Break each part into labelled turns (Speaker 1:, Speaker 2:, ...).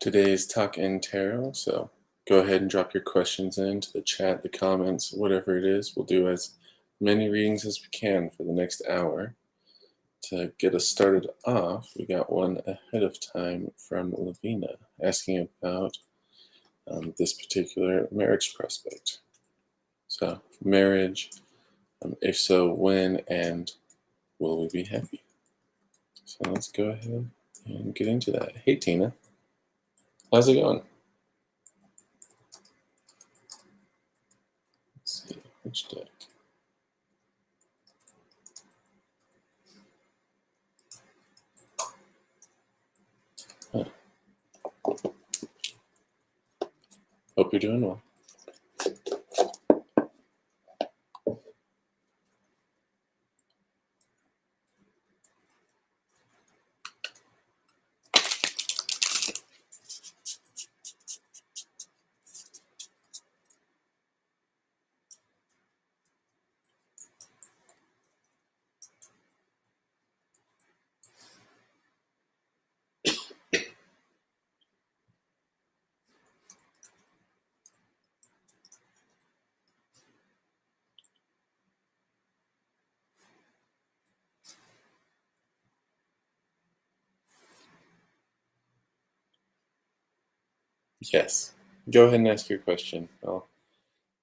Speaker 1: Today's Talk in Tarot, so go ahead and drop your questions into the chat, the comments, whatever it is. We'll do as many readings as we can for the next hour. To get us started off, we got one ahead of time from Lavina asking about this particular marriage prospect. So, marriage, if so, when and will we be happy? So let's go ahead and get into that. Hey Tina, how's it going? Let's see, which deck? Huh. Hope you're doing well. Yes. Go ahead and ask your question. I'll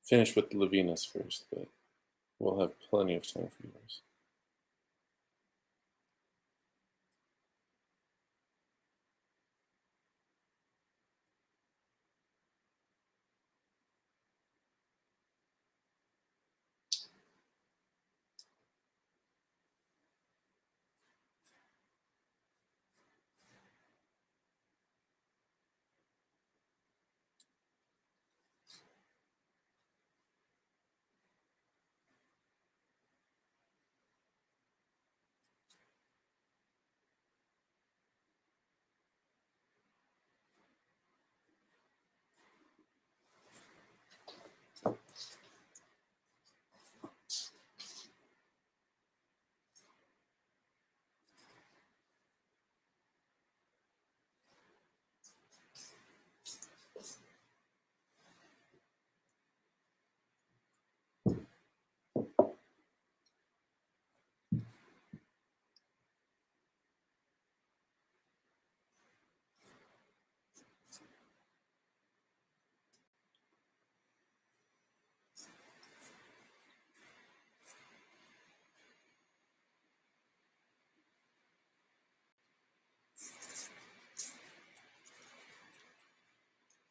Speaker 1: finish with Lavina's first, but we'll have plenty of time for yours.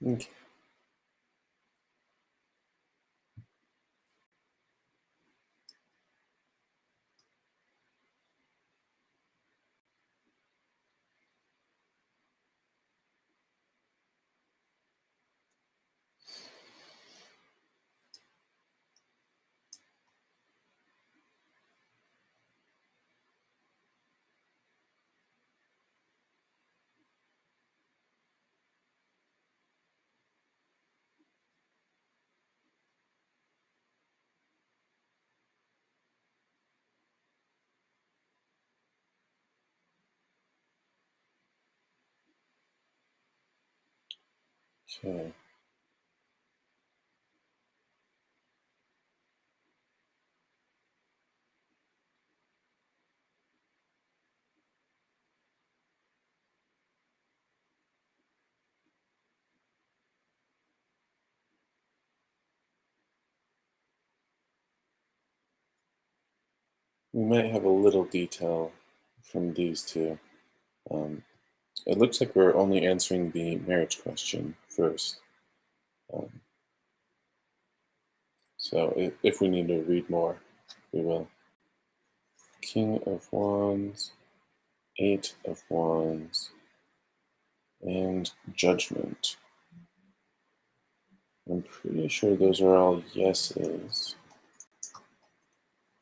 Speaker 1: Okay. Okay. We might have a little detail from these two. It looks like we're only answering the marriage question first. So if we need to read more, we will. King of Wands, Eight of Wands, and Judgment. I'm pretty sure those are all yeses.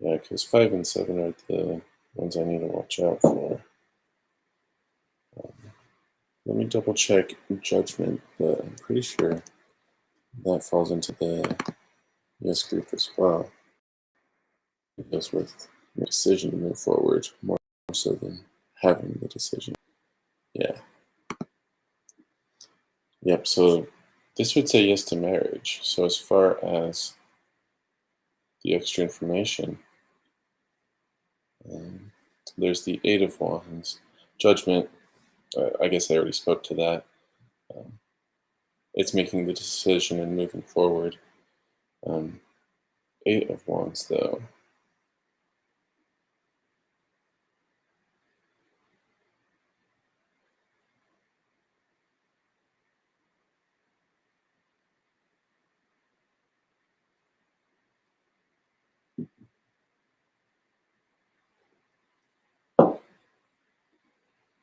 Speaker 1: Yeah, because 5 and 7 are the ones I need to watch out for. Let me double check Judgment, but I'm pretty sure that falls into the yes group as well. It goes with the decision to move forward more so than having the decision. Yeah. Yep, so this would say yes to marriage. So as far as the extra information, um, there's the Eight of Wands. Judgment, I guess I already spoke to that. Um, it's making the decision and moving forward. Um, Eight of Wands, though.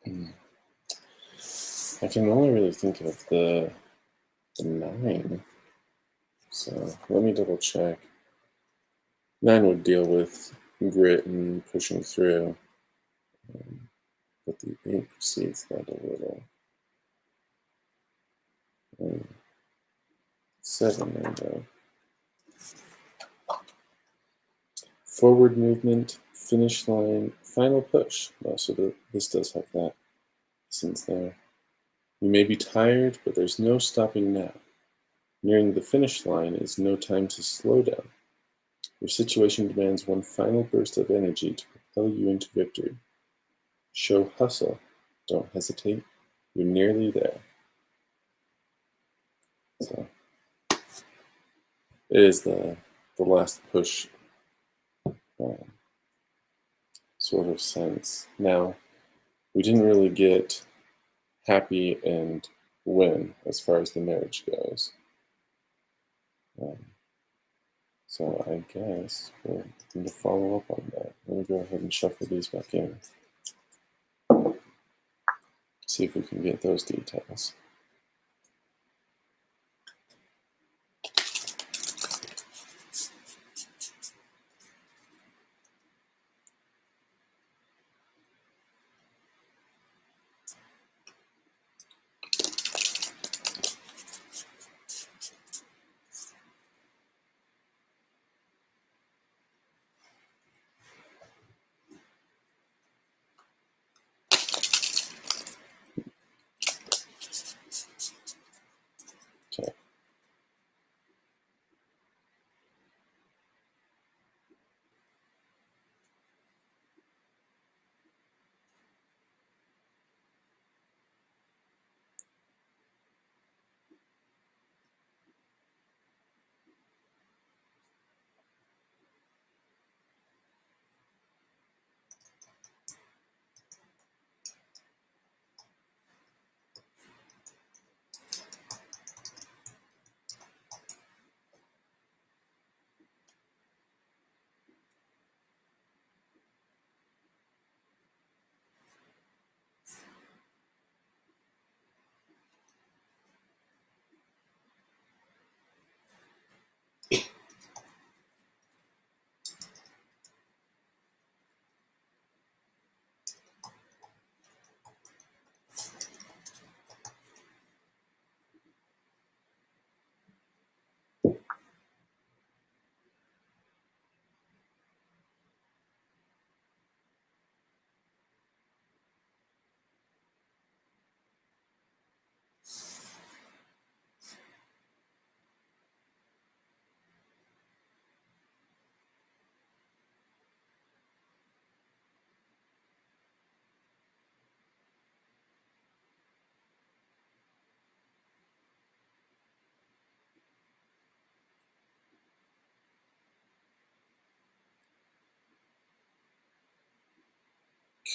Speaker 1: Hmm. I can only really think of the nine. So let me double check. Nine would deal with grit and pushing through, um, but the eight precedes that a little. Um, Seven there, though. Forward movement, finish line, final push. Oh, so this does have that since there. You may be tired, but there's no stopping now. Nearing the finish line is no time to slow down. Your situation demands one final burst of energy to propel you into victory. Show hustle. Don't hesitate. You're nearly there. So it is the last push um, sort of sense. Now, we didn't really get happy and win as far as the marriage goes. Um, so I guess we're going to follow up on that. Let me go ahead and shuffle these back in. See if we can get those details. Okay.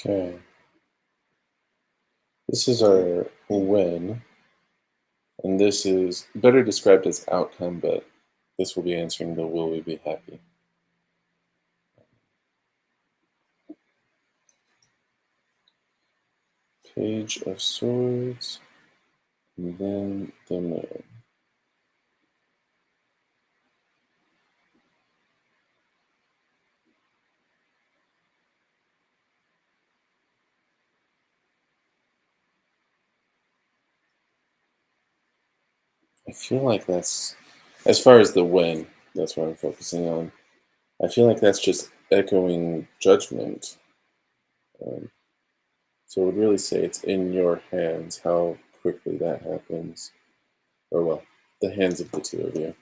Speaker 1: Okay. This is our win, and this is better described as outcome, but this will be answering the will we be happy. Page of Swords, and then the Moon. I feel like that's, as far as the win, that's what I'm focusing on. I feel like that's just echoing judgment. Um, so it would really say it's in your hands how quickly that happens. Or, well, the hands of the two of you.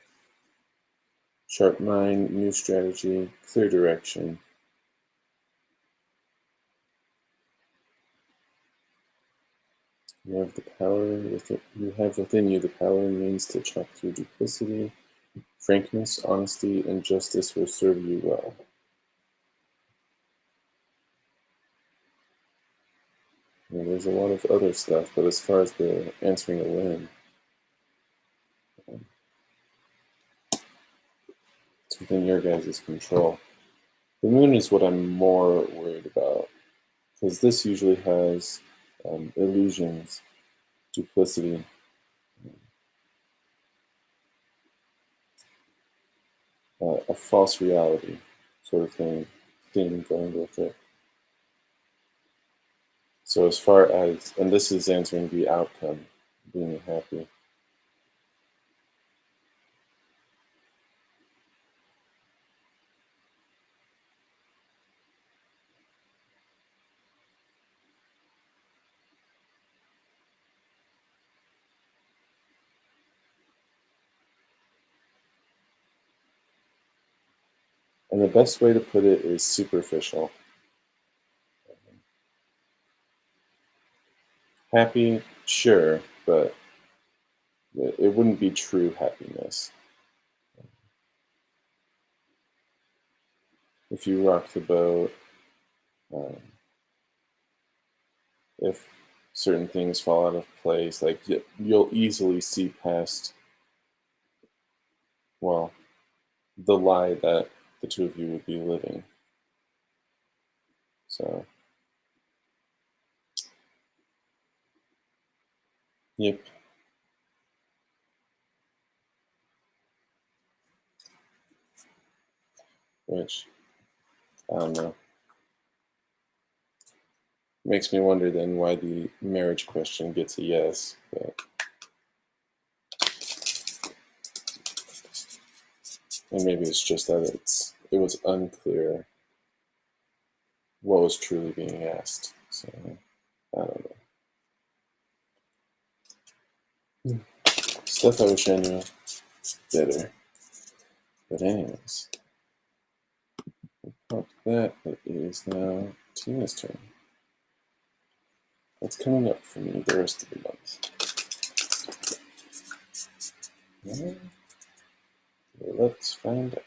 Speaker 1: Sharp mind, new strategy, clear direction. You have the power you have within you the power and means to chop through duplicity. Frankness, honesty, and justice will serve you well. There's a lot of other stuff, but as far as the answering a win, it's within your guys' control. The moon is what I'm more worried about, because this usually has illusions, duplicity, a false reality sort of theme going with it. So as far as, and this is answering the outcome, being happy. And the best way to put it is superficial. Happy, sure, but it wouldn't be true happiness. If you rock the boat, if certain things fall out of place, like you'll easily see past, well, the lie that the two of you would be living. So, yep. Which, I don't know. Makes me wonder then why the marriage question gets a yes, but and maybe it's just that it was unclear what was truly being asked. So I don't know. Stuff I wish I knew better. But anyways, after that, it is now Tina's turn. What's coming up for me the rest of the month? Well, let's find out.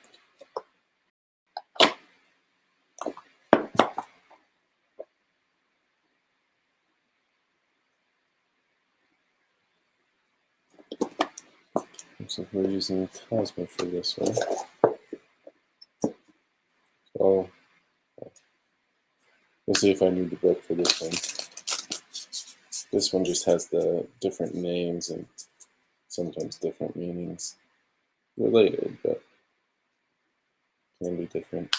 Speaker 1: Looks like we're using Cosmo for this one. So we'll see if I need the book for this one. This one just has the different names and sometimes different meanings. Related, but can be different.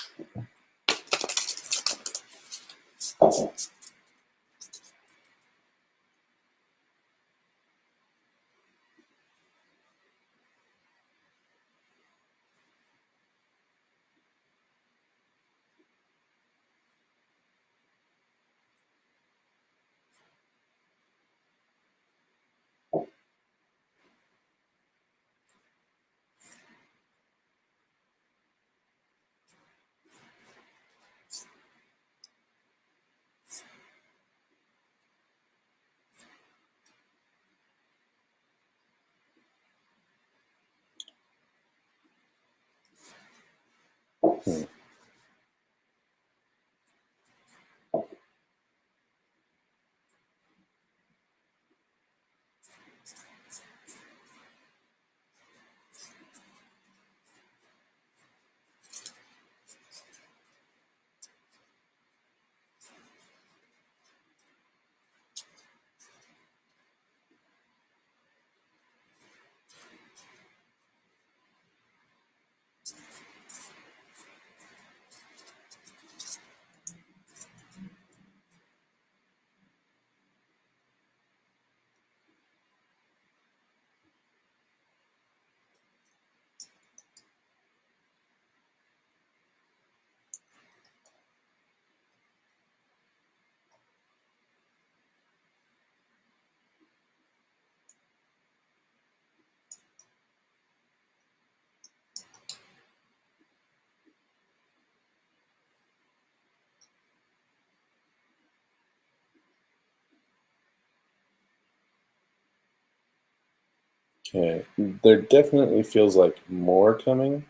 Speaker 1: Okay, there definitely feels like more coming,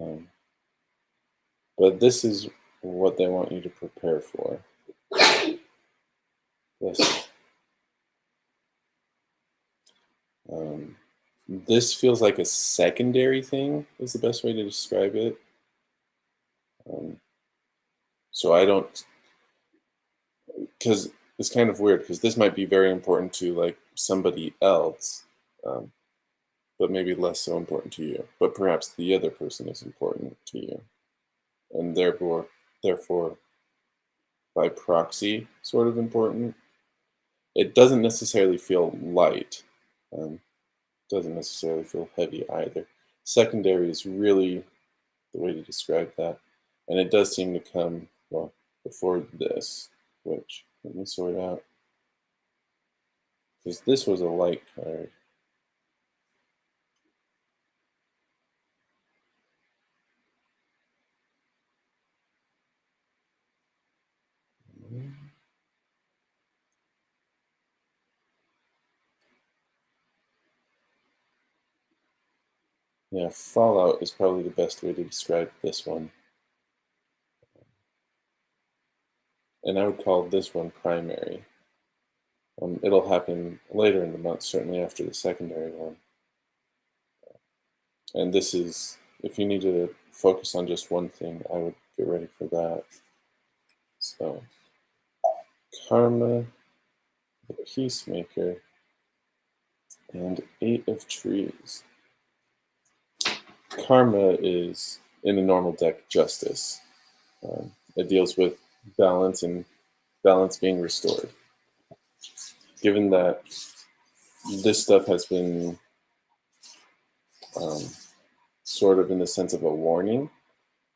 Speaker 1: um, but this is what they want you to prepare for. This, um, this feels like a secondary thing, is the best way to describe it. Um, so I don't, because it's kind of weird, because this might be very important to like somebody else, um, but maybe less so important to you. But perhaps the other person is important to you, and therefore, by proxy, sort of important. It doesn't necessarily feel light. Um, doesn't necessarily feel heavy either. Secondary is really the way to describe that, and it does seem to come well before this, which let me sort out because this was a light card. Yeah, Fallout is probably the best way to describe this one, and I would call this one primary. It'll happen later in the month, certainly after the secondary one. And this is, if you need to focus on just one thing, I would get ready for that. So, Karma, the Peacemaker, and Eight of Trees. Karma is, in a normal deck, Justice. It deals with balance and balance being restored. Given that this stuff has been um, sort of in the sense of a warning,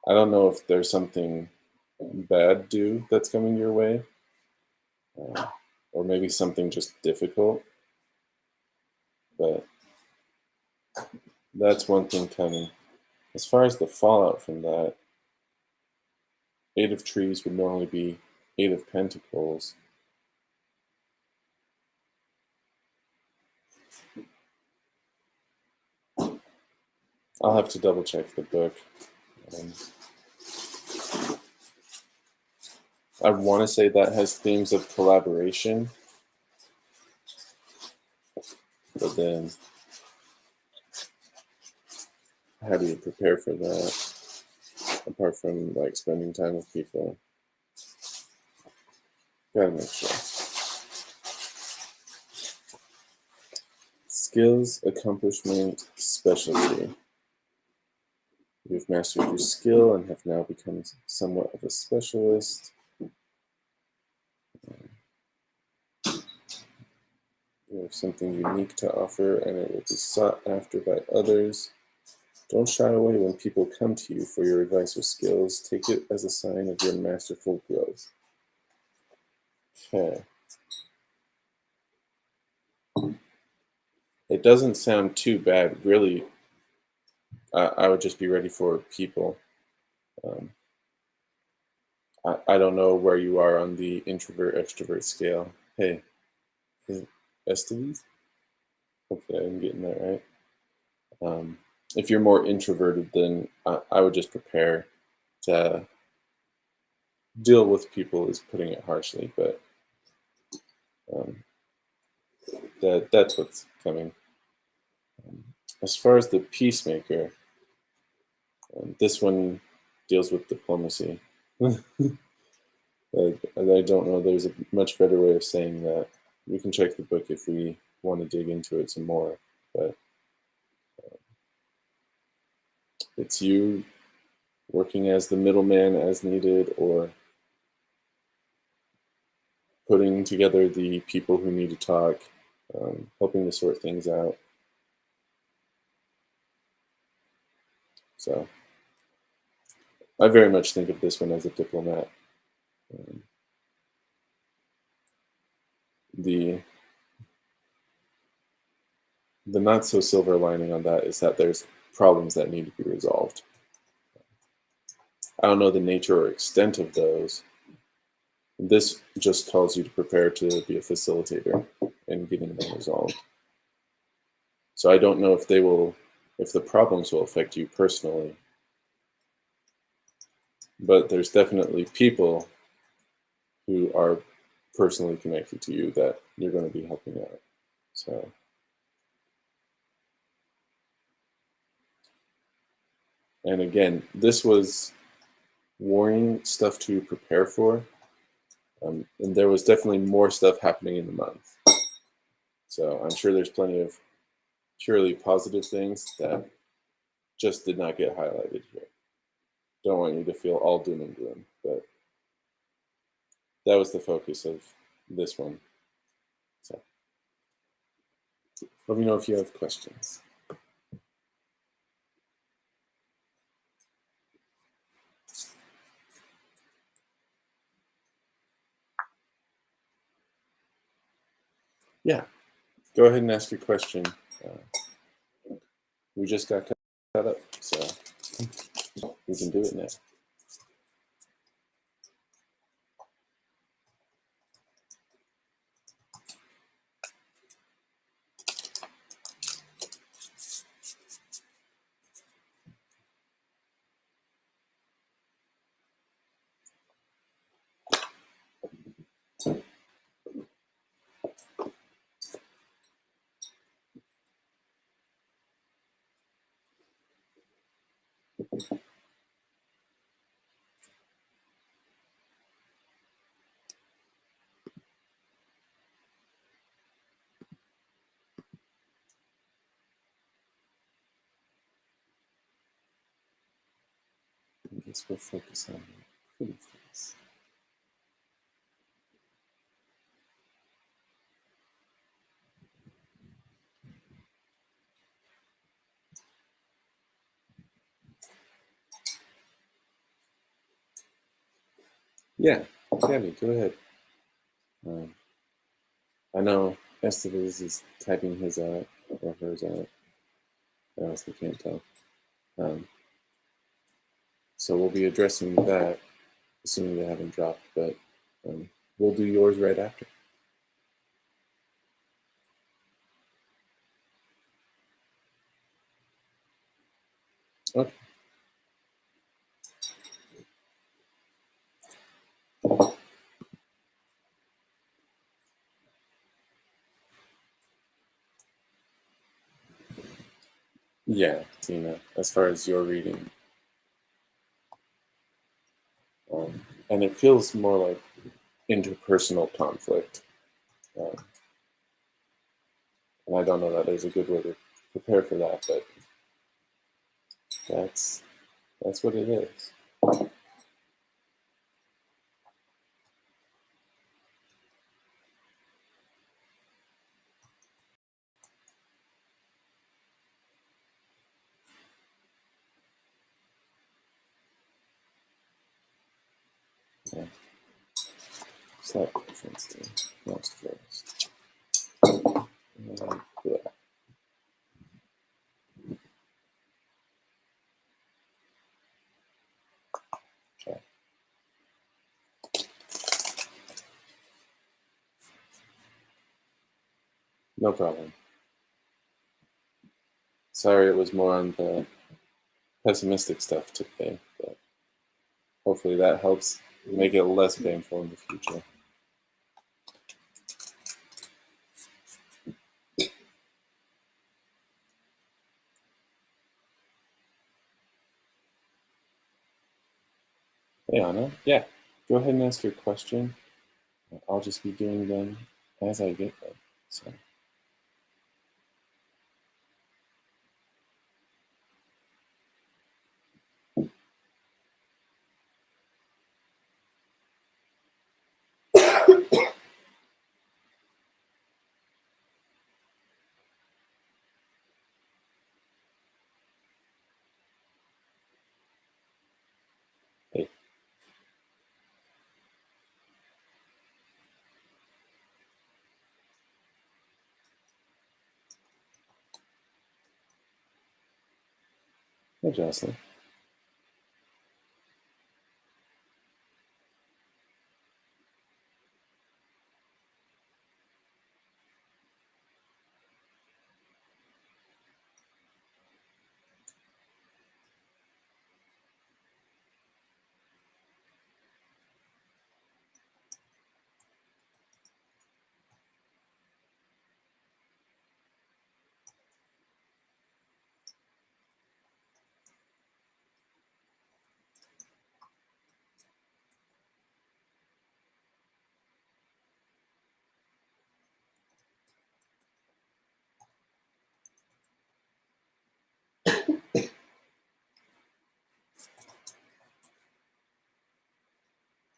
Speaker 1: I don't know if there's something bad due that's coming your way, or maybe something just difficult. But that's one thing coming. As far as the fallout from that, Eight of Trees would normally be Eight of Pentacles. I'll have to double check the book. Um, I want to say that has themes of collaboration, but then how do you prepare for that apart from like spending time with people? Gotta make sure. Skills, accomplishment, specialty. You've mastered your skill and have now become somewhat of a specialist. You have something unique to offer and it will be sought after by others. Don't shy away when people come to you for your advice or skills. Take it as a sign of your masterful growth. Okay. It doesn't sound too bad, really. I would just be ready for people. Um, I don't know where you are on the introvert extrovert scale. Hey, is it Esteves? Hopefully I'm getting that right. If you're more introverted, then I would just prepare to deal with people, is putting it harshly, but um, that's what's coming. As far as the Peacemaker, this one deals with diplomacy. I don't know. There's a much better way of saying that. We can check the book if we want to dig into it some more, but it's you working as the middleman as needed, or putting together the people who need to talk, helping to sort things out. So I very much think of this one as a diplomat. Um, the the not so silver lining on that is that there's problems that need to be resolved. I don't know the nature or extent of those. This just calls you to prepare to be a facilitator and getting them resolved. So I don't know if if the problems will affect you personally, but there's definitely people who are personally connected to you that you're going to be helping out. So, and again, this was warning stuff to prepare for, and there was definitely more stuff happening in the month. So I'm sure there's plenty of purely positive things that just did not get highlighted here. Don't want you to feel all doom and gloom, but that was the focus of this one. So let me know if you have questions. Yeah, go ahead and ask your question. We just got cut up, so we can do it now. I guess we'll focus on the pretty face. Yeah, Gabby, go ahead. I know Estevez is typing his out or hers out. I honestly can't tell. So we'll be addressing that, assuming they haven't dropped, but we'll do yours right after. Okay. Yeah, Tina, as far as your reading. And it feels more like interpersonal conflict. And I don't know that there's a good way to prepare for that, but that's what it is. Yeah. Slight difference to most first. Yeah. Okay. No problem. Sorry it was more on the pessimistic stuff today, but hopefully that helps make it less painful in the future. Hey, Anna. Yeah, go ahead and ask your question. I'll just be doing them as I get them. So. Hey. Hey, Jocelyn.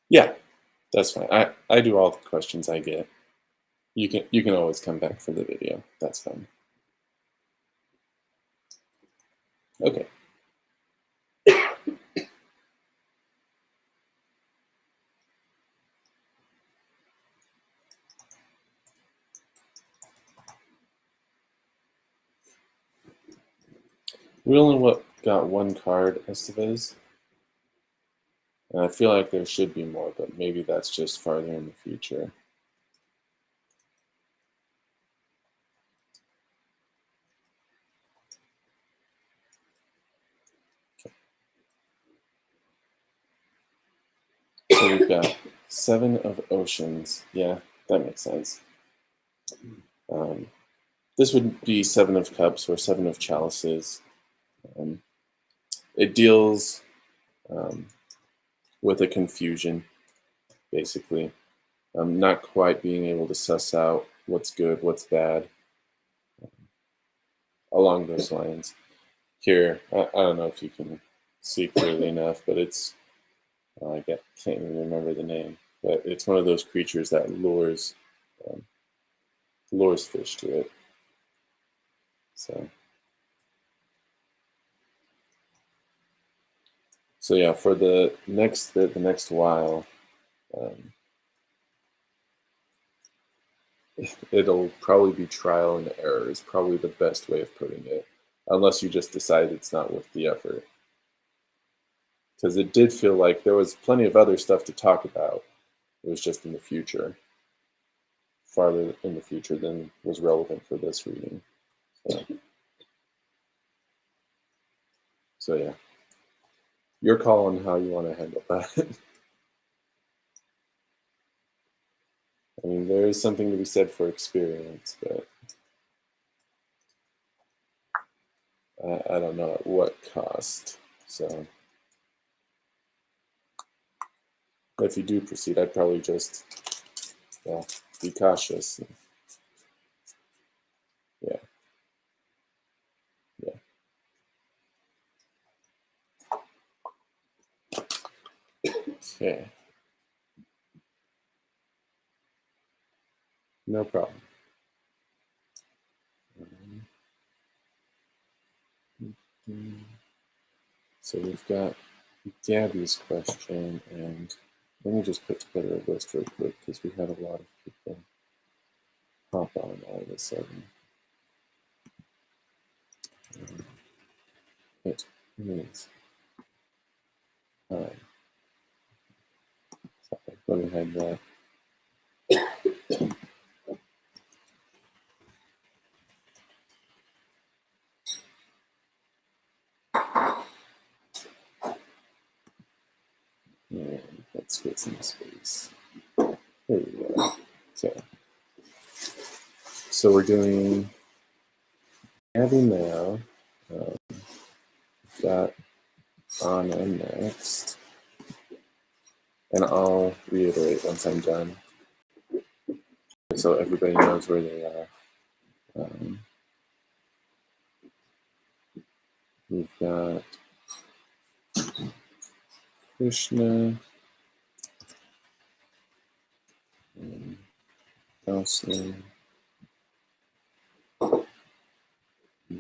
Speaker 1: Yeah, that's fine. I do all the questions I get. You can always come back for the video. That's fine. Okay. We only got one card, Estevez. And I feel like there should be more, but maybe that's just farther in the future. So we've got 7 of Oceans. Yeah, that makes sense. This would be 7 of Cups or 7 of Chalices. It deals with a confusion, basically. Not quite being able to suss out what's good, what's bad, along those lines. Here, I don't know if you can see clearly enough, but it's, can't even remember the name, but it's one of those creatures that lures fish to it. So yeah, for the next while, it'll probably be trial and error is probably the best way of putting it, unless you just decide it's not worth the effort. Because it did feel like there was plenty of other stuff to talk about. It was just in the future, farther in the future than was relevant for this reading. So yeah, your call on how you want to handle that. I mean, there is something to be said for experience, but I don't know at what cost. So if you do proceed, I'd probably just be cautious. Yeah. Okay. No problem. So we've got Gabby's question, and let me just put together a list real quick because we had a lot of people hop on all of a sudden. It is. Sorry, let me hide that. And let's get some space. There we go. Okay. So we're doing Gabby now. We've got Anna next. And I'll reiterate once I'm done, so everybody knows where they are. We've got Krishna, and Gaussian,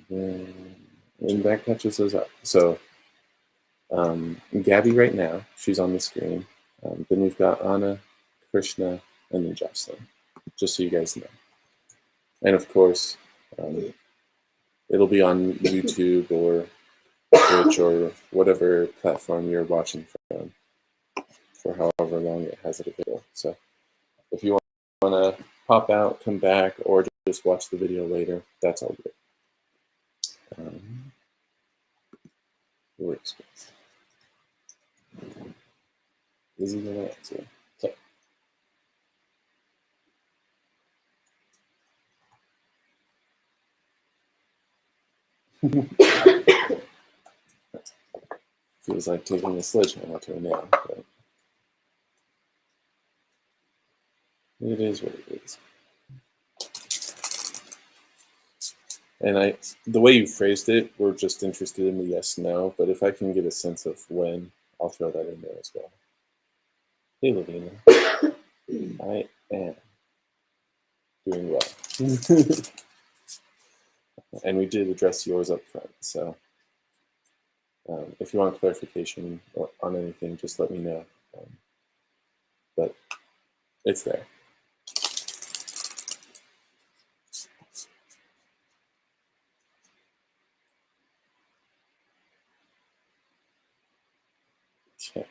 Speaker 1: and that catches those up. So Gabby right now, she's on the screen. Then we've got Anna, Krishna, and then Jocelyn, just so you guys know. And of course, it'll be on YouTube or Twitch or whatever platform you're watching from for however long it has it available. So if you want to pop out, come back, or just watch the video later, that's all good. Workspace. Is he going to answer? Okay. Feels like taking a sledgehammer to a nail, but it is what it is. And the way you phrased it, we're just interested in the yes, no, but if I can get a sense of when, I'll throw that in there as well. Hey, Lavina. I am doing well. And we did address yours up front, so if you want clarification on anything, just let me know. But it's there. Okay.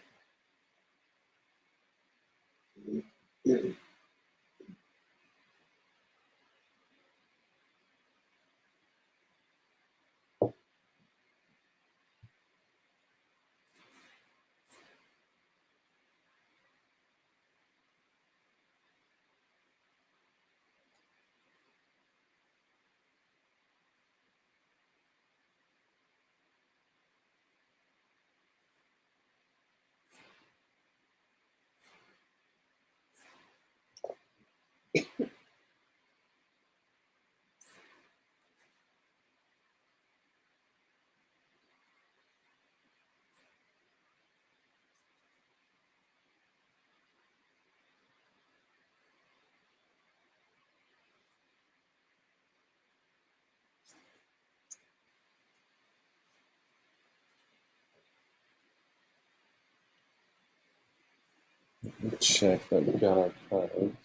Speaker 1: Check that we got our cards.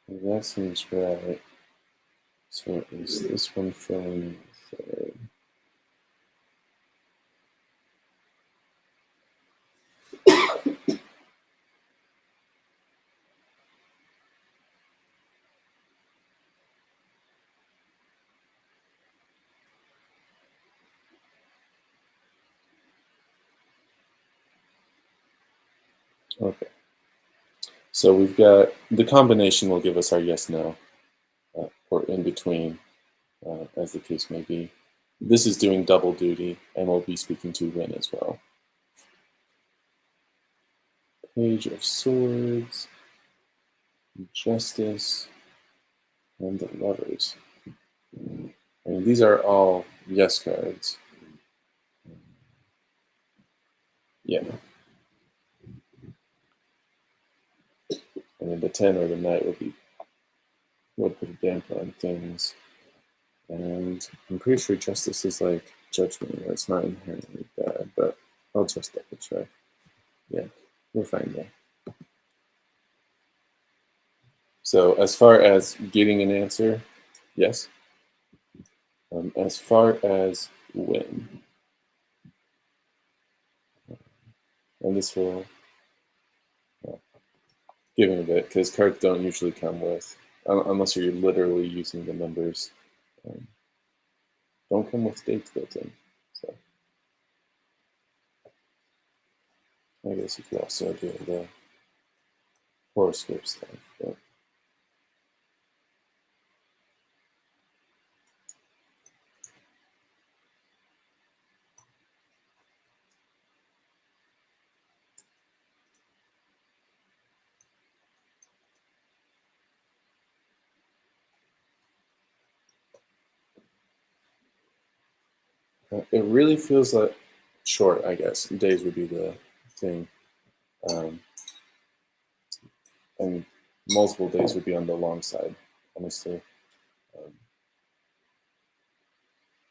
Speaker 1: That seems right. So is this one filling the third? Okay. So we've got the combination will give us our yes, no, or in between, as the case may be. This is doing double duty, and we'll be speaking to win as well. Page of Swords, Justice, and the Lovers. I mean, these are all yes cards. Yeah. I mean, the 10 or the Knight would put a damper on things. And I'm pretty sure Justice is like Judgment, where it's not inherently bad, but I'll just double check. Yeah, we're fine there. So as far as getting an answer, yes. As far as win, and this will give me a bit, because cards don't usually come with, unless you're literally using the numbers, don't come with dates built in. So I guess you could also do the horoscope stuff. But it really feels like short, I guess. Days would be the thing. And multiple days would be on the long side, honestly.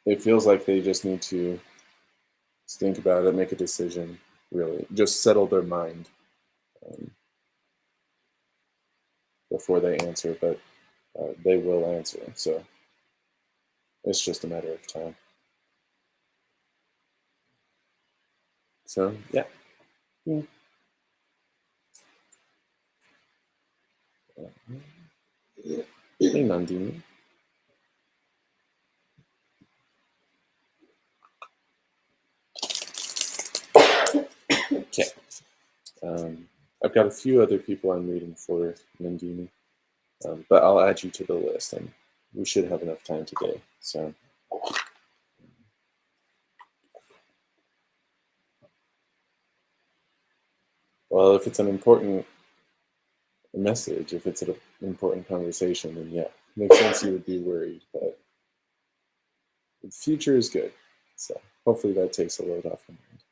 Speaker 1: It feels like they just need to think about it, make a decision, really. Just settle their mind before they answer, but they will answer. So it's just a matter of time. So, yeah. Hey, Nandini. Okay. I've got a few other people I'm reading for, Nandini, but I'll add you to the list, and we should have enough time today. So, well, if it's an important message, if it's an important conversation, then yeah, makes sense you would be worried, but the future is good. So hopefully that takes a load off your mind.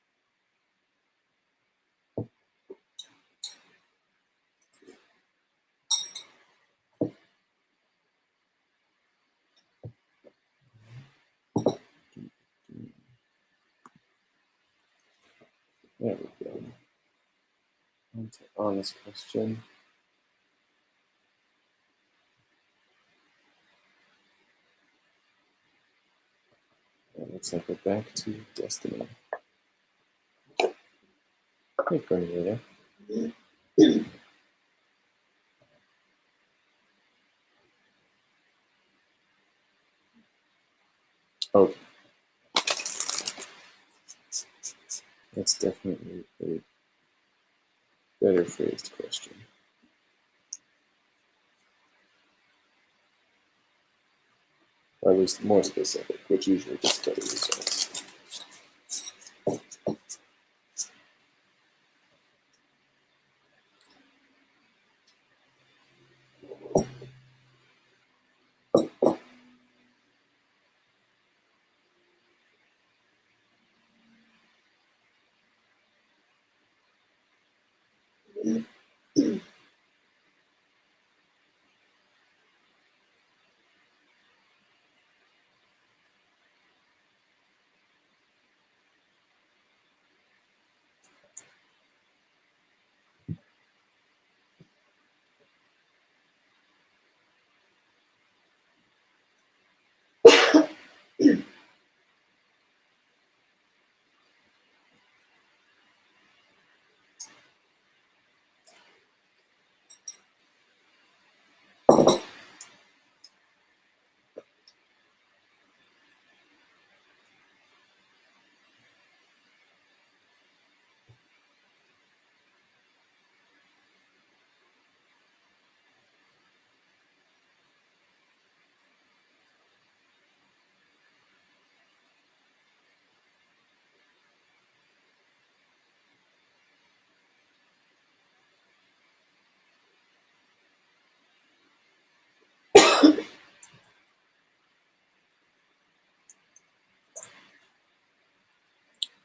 Speaker 1: There we go. On to honest question. It looks like we're back to Destiny. Hey, Cornelia. Okay. That's definitely a better phrased question. Or at least more specific, which usually gets better results.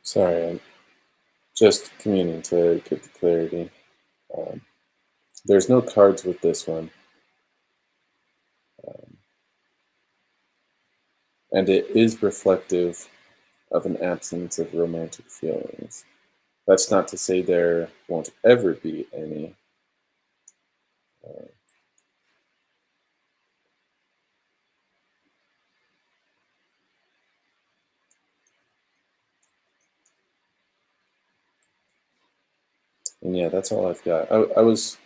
Speaker 1: Sorry, I'm just communing to get the clarity. There's no cards with this one. And it is reflective of an absence of romantic feelings. That's not to say there won't ever be any. And yeah, that's all I've got. I was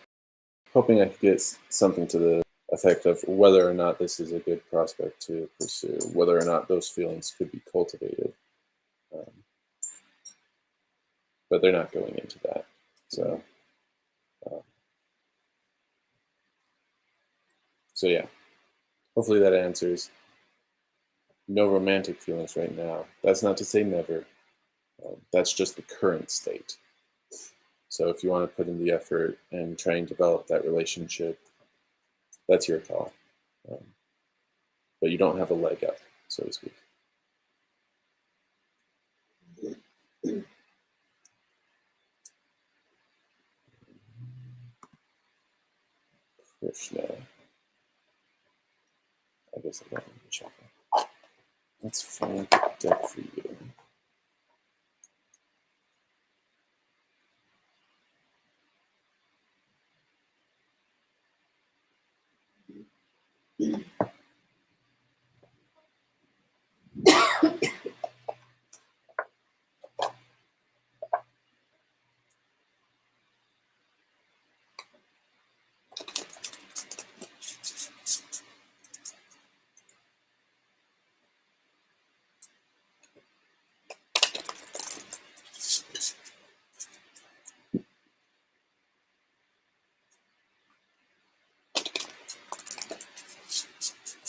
Speaker 1: hoping I could get something to the effect of whether or not this is a good prospect to pursue, whether or not those feelings could be cultivated. But they're not going into that. So yeah, hopefully that answers. No romantic feelings right now. That's not to say never. That's just the current state. So if you want to put in the effort and try and develop that relationship, that's your call. But you don't have a leg up, so to speak. Krishna. I guess I got to check it. Let's find the deck for you.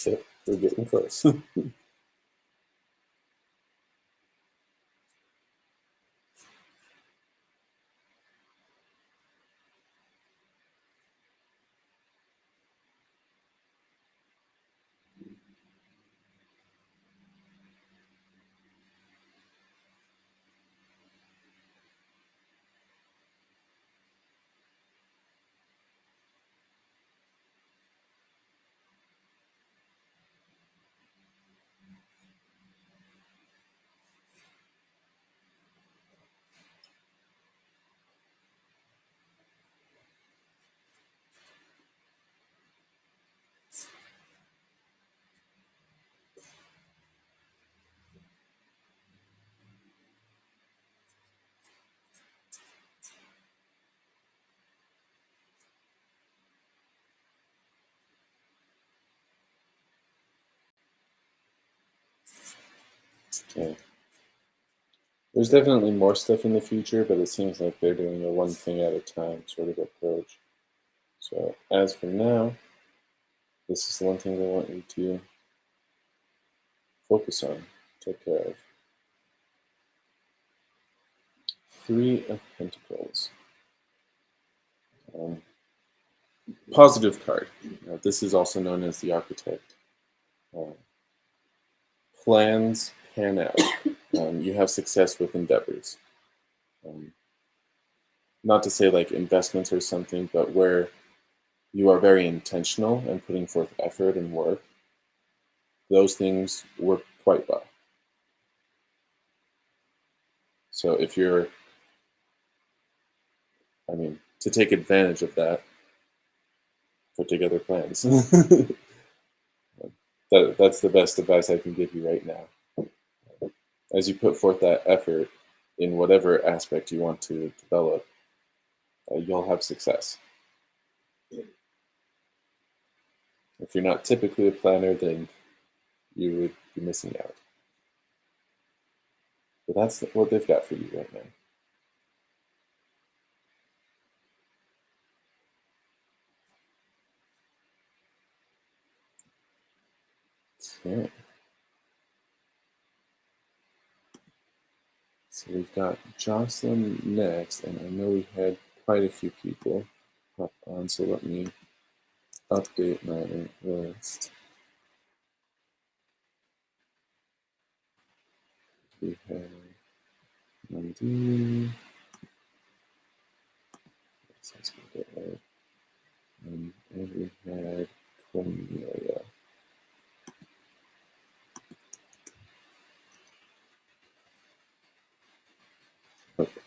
Speaker 1: Yep, we're getting close. Yeah. There's definitely more stuff in the future, but it seems like they're doing a one thing at a time sort of approach. So as for now, this is the one thing they want you to focus on, take care of. Three of Pentacles. Um, Positive card. This is also known as the Architect. Uh, Plans pan out. You have success with endeavors. Um, Not to say like investments or something, but where you are very intentional and putting forth effort and work, those things work quite well. So if you're, to take advantage of that, put together plans. That's the best advice I can give you right now. As you put forth that effort in whatever aspect you want to develop, you'll have success. If you're not typically a planner, then you would be missing out. But that's what they've got for you right now. Okay. So we've got Jocelyn next, and I know we had quite a few people hop on, so let me update my list. We have Nandini, and we had Cornelia. Okay,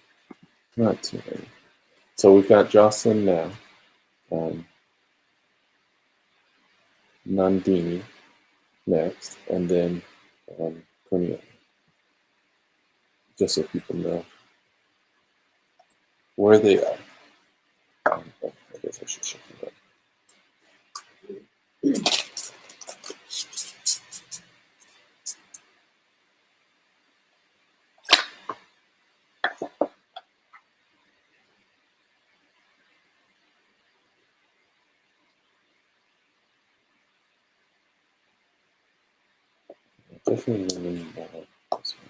Speaker 1: not too many. So we've got Jocelyn now, Nandini next, and then Cornelia. Just so people know where they are. I guess I should check it out. Definitely remember this one.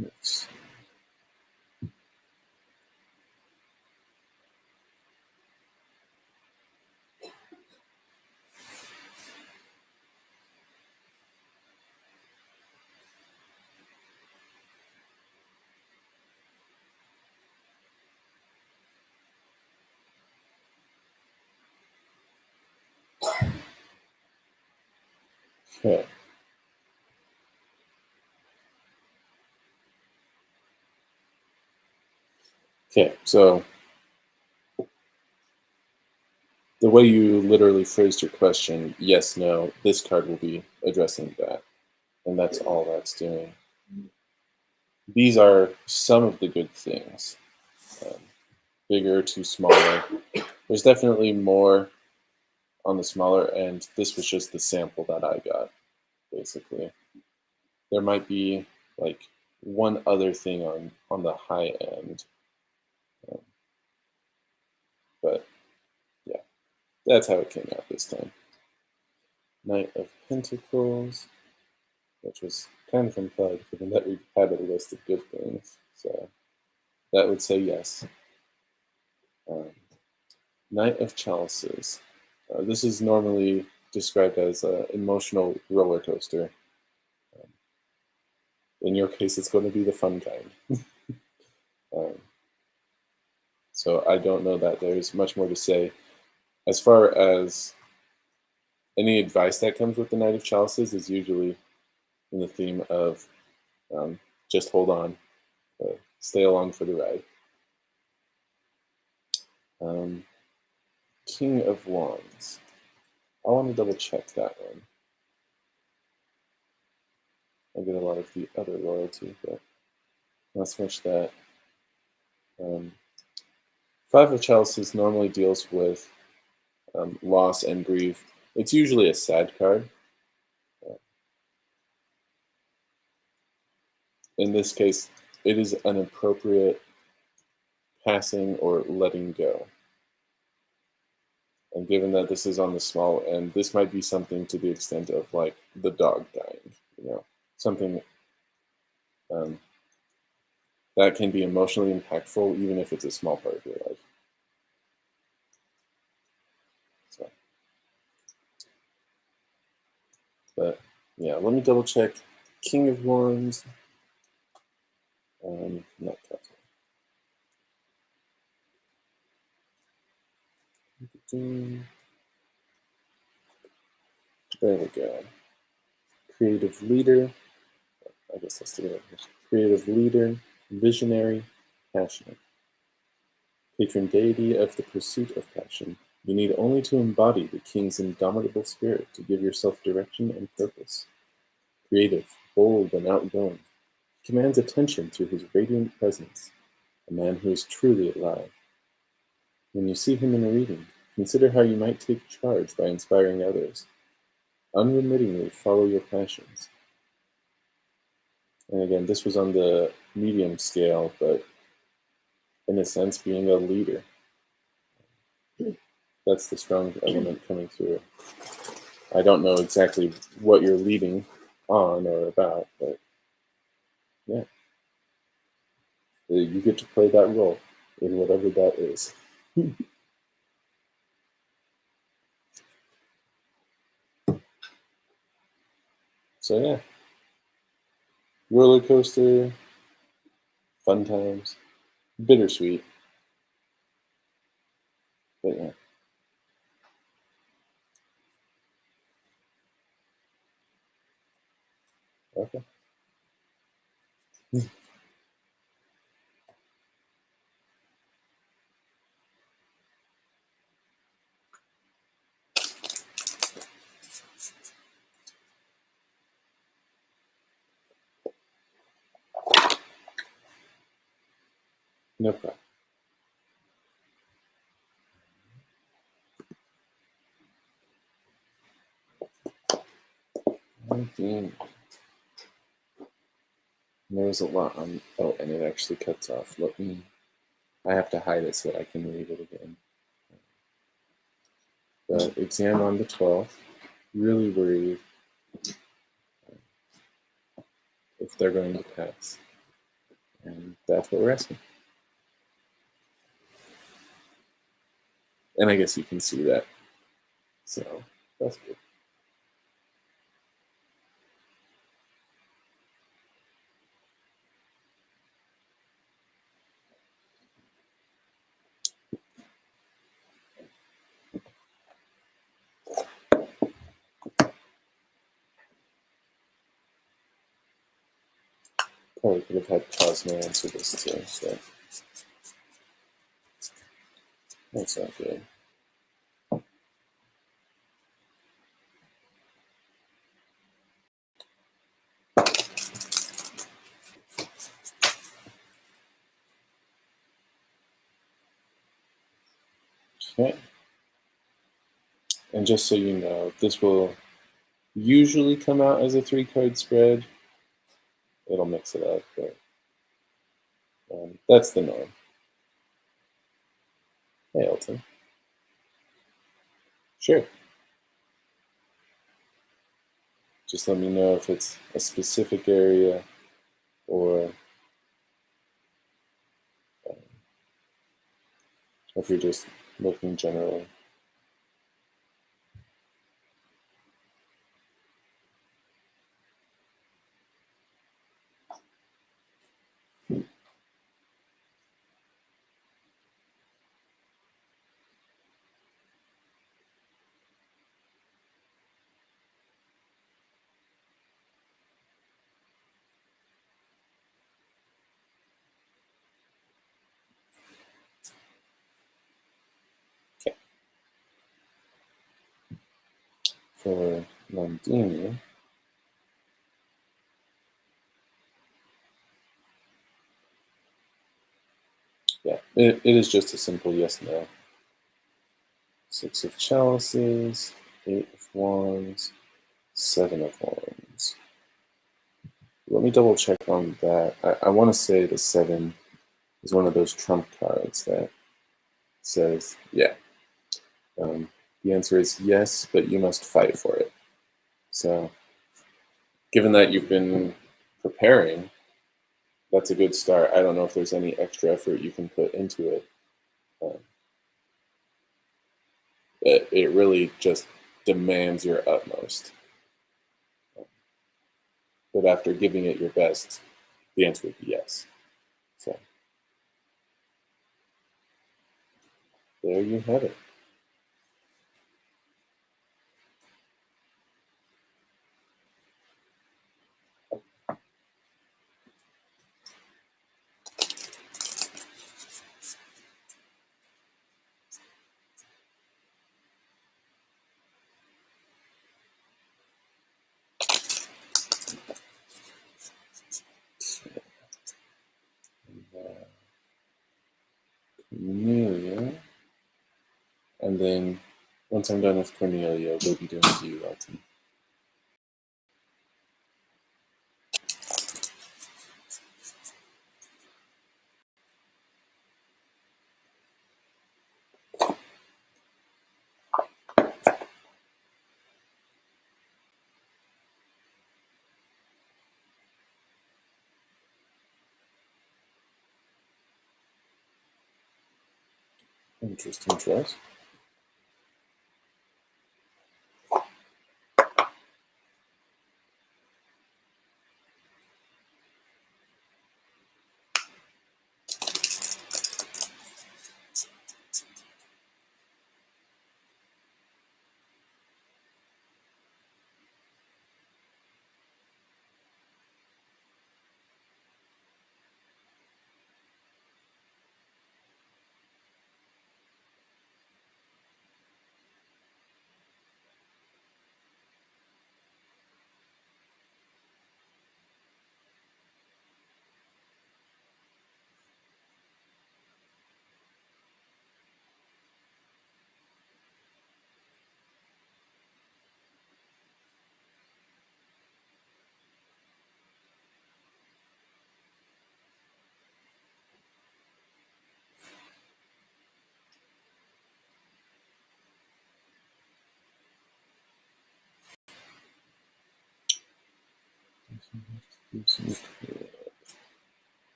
Speaker 1: Let's Okay. Okay, so the way you literally phrased your question, yes, no, this card will be addressing that. And that's all that's doing. These are some of the good things. Um, Bigger to smaller. There's definitely more on the smaller end. This was just the sample that I got, basically. There might be like one other thing on the high end. Um, but yeah, that's how it came out this time. Knight of Pentacles, which was kind of implied given that we had a list of good things. So that would say yes. Um, Knight of Chalices. This is normally described as an emotional roller coaster. Um, in your case, it's going to be the fun kind. um, so I don't know that there's much more to say. As far as any advice that comes with the Knight of Chalices is usually in the theme of just hold on, stay along for the ride. Um, King of Wands. I want to double check that one. I get a lot of the other loyalty, but not so much that. Five of Chalices normally deals with loss and grief. It's usually a sad card. In this case, it is an appropriate passing or letting go. And given that this is on the small end, this might be something to the extent of like the dog dying, something that can be emotionally impactful, even if it's a small part of your life. So, but yeah, let me double check. King of Wands. Not that one. There we go. Creative leader. I guess that's the word. Creative leader, visionary, passionate. Patron deity of the pursuit of passion. You need only to embody the king's indomitable spirit to give yourself direction and purpose. Creative, bold, and outgoing. He commands attention through his radiant presence, a man who is truly alive. When you see him in a reading, consider how you might take charge by inspiring others. Unremittingly follow your passions. And again, this was on the medium scale, but in a sense, being a leader. That's the strong element coming through. I don't know exactly what you're leading on or about, but yeah, you get to play that role in whatever that is. So yeah, roller coaster, fun times, bittersweet, but yeah. Okay. No problem. Okay. There's a lot on. Oh, and it actually cuts off. Let me. I have to hide it so that I can read it again. The exam on the 12th. Really worried if they're going to pass. that's what we're asking. And I guess you can see that. So that's good. Probably could have had Cosmo answer this too, so that's not good. Okay. And just so you know, this will usually come out as a 3-card spread. It'll mix it up, but that's the norm. Hey, Elton. Sure. Just let me know if it's a specific area or if you're just looking generally. Okay. For Londini, yeah, it is just a simple yes/no. 6 of chalices, 8 of wands, 7 of wands. Let me double check on that. I want to say the 7 is one of those trump cards that says, yeah. The answer is yes, but you must fight for it. So, given that you've been preparing, that's a good start. I don't know if there's any extra effort you can put into it. It really just demands your utmost. But after giving it your best, the answer would be yes. So, there you have it. Cornelia. And then once I'm done with Cornelia, we'll be doing you, Elton. Interesting choice.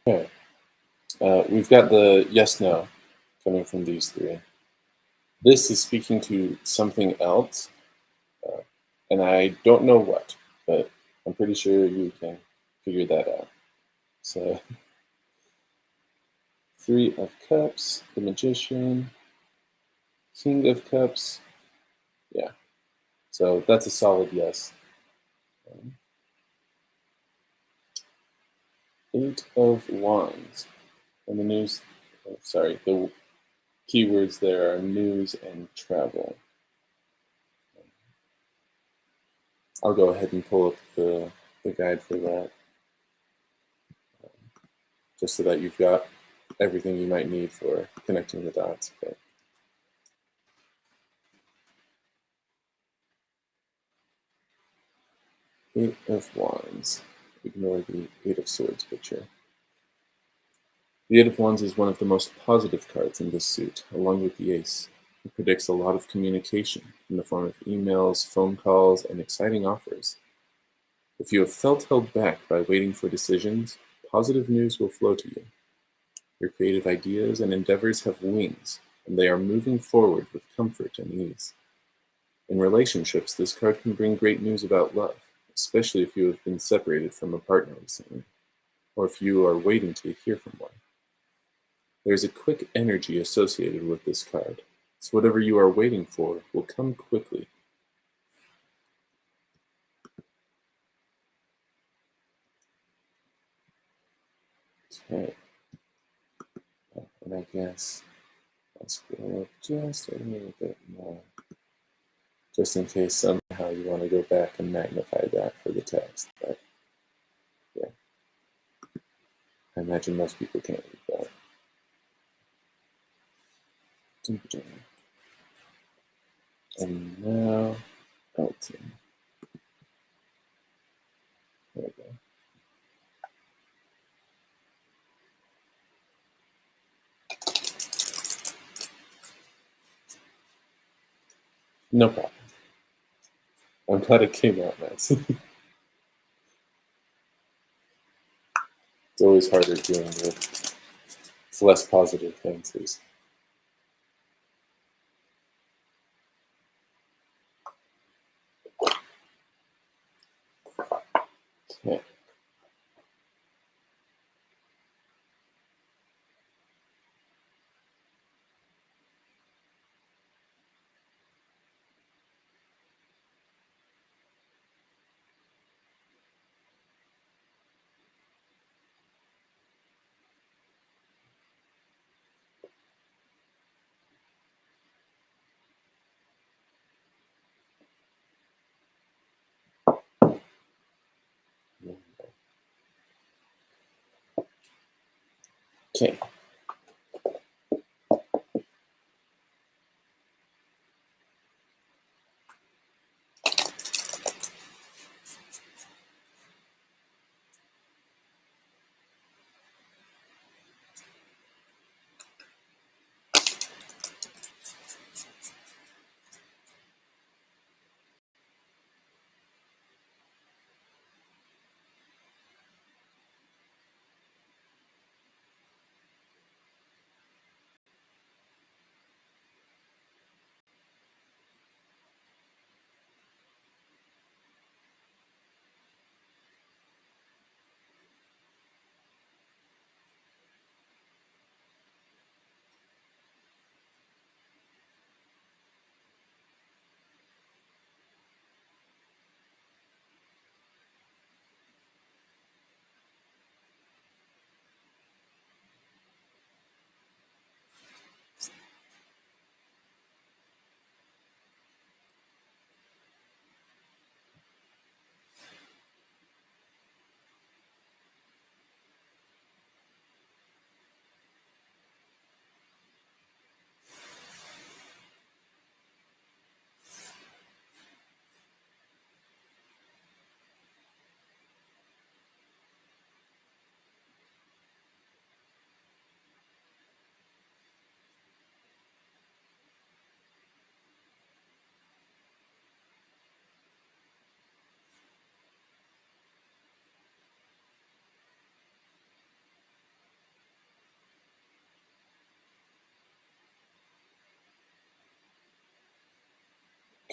Speaker 1: Okay. We've got the yes no coming from these three. This is speaking to something else, uh, and I don't know what, but I'm pretty sure you can figure that out. So, Three of Cups, the Magician, King of Cups. Yeah, so that's a solid yes. Eight of Wands, and the news. Oh, sorry, the keywords there are news and travel. I'll go ahead and pull up the guide for that, just so that you've got everything you might need for connecting the dots. But Eight of Wands. Ignore the Eight of Swords picture. The Eight of Wands is one of the most positive cards in this suit, along with the Ace. It predicts a lot of communication in the form of emails, phone calls, and exciting offers. If you have felt held back by waiting for decisions, positive news will flow to you. Your creative ideas and endeavors have wings, and they are moving forward with comfort and ease. In relationships, this card can bring great news about love, especially if you have been separated from a partner recently, or if you are waiting to hear from one. There is a quick energy associated with this card, so whatever you are waiting for will come quickly. Okay, and I guess I'll scroll up just a little bit more, just in case somehow you want to go back and magnify that for the text. But yeah, I imagine most people can't read that. And now, Elton. There we go. No problem. I'm glad it came out nice. It's always harder dealing with less positive answers. Yeah. Okay.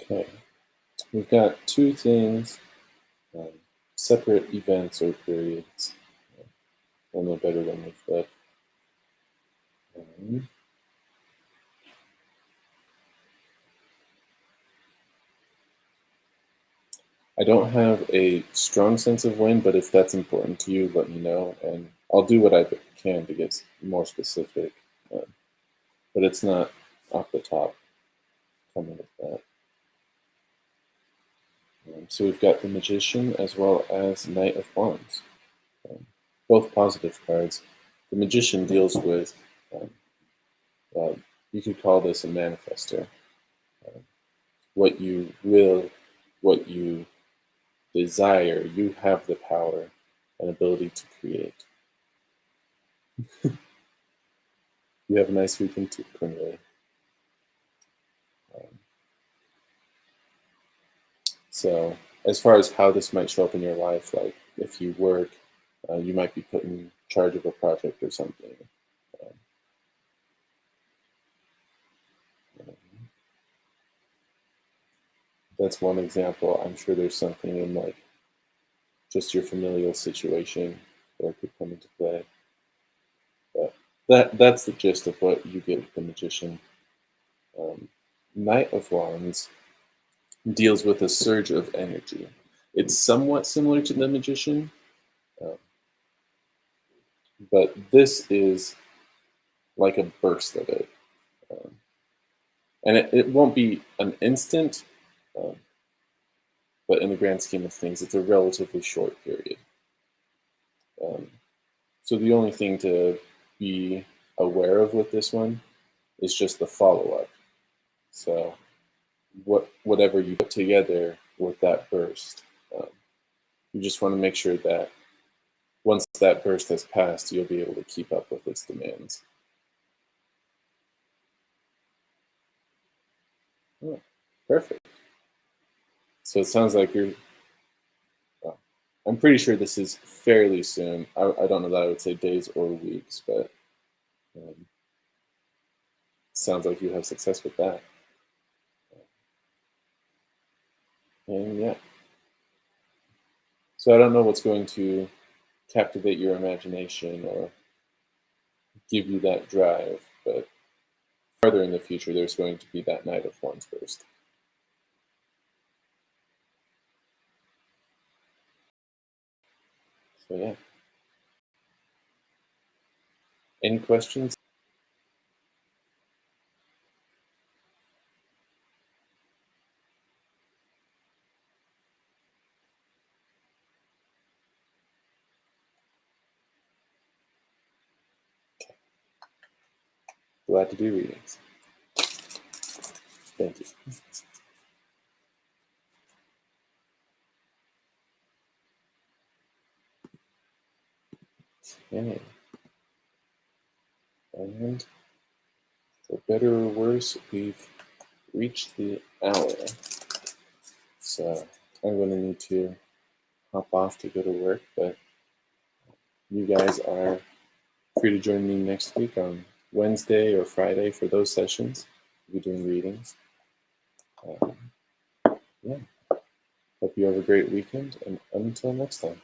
Speaker 1: Okay, we've got two things, um, separate events or periods. We'll know better when we flip. Um, I don't have a strong sense of when, but if that's important to you, let me know, and I'll do what I can to get more specific. Uh, but it's not off the top coming with that. So we've got the Magician as well as Knight of Wands, um, both positive cards. The Magician deals with, um, uh, you could call this a manifester. Uh, what you will, what you desire, you have the power and ability to create. You have a nice weekend too, Cornelia. Um, so, as far as how this might show up in your life, like if you work, you might be put in charge of a project or something. Um, that's one example. I'm sure there's something in like just your familial situation that could come into play. But that's the gist of what you get with the Magician. Um, Knight of Wands deals with a surge of energy. It's somewhat similar to the Magician, um, but this is like a burst of it. Um, and it won't be an instant, um, but in the grand scheme of things, it's a relatively short period. Um, so the only thing to be aware of with this one is just the follow up. So whatever you put together with that burst, um, you just want to make sure that once that burst has passed, you'll be able to keep up with its demands. Oh, perfect. So it sounds like you're. Well, I'm pretty sure this is fairly soon. I don't know that I would say days or weeks, but um, sounds like you have success with that. And yeah, so I don't know what's going to captivate your imagination or give you that drive, but farther in the future, there's going to be that Knight of Wands burst. So yeah, any questions? Glad to do readings. Thank you. Okay. And for better or worse, we've reached the hour. So I'm going to need to hop off to go to work, but you guys are free to join me next week on Wednesday or Friday for those sessions. We'll be doing readings. Yeah. Hope you have a great weekend, and until next time.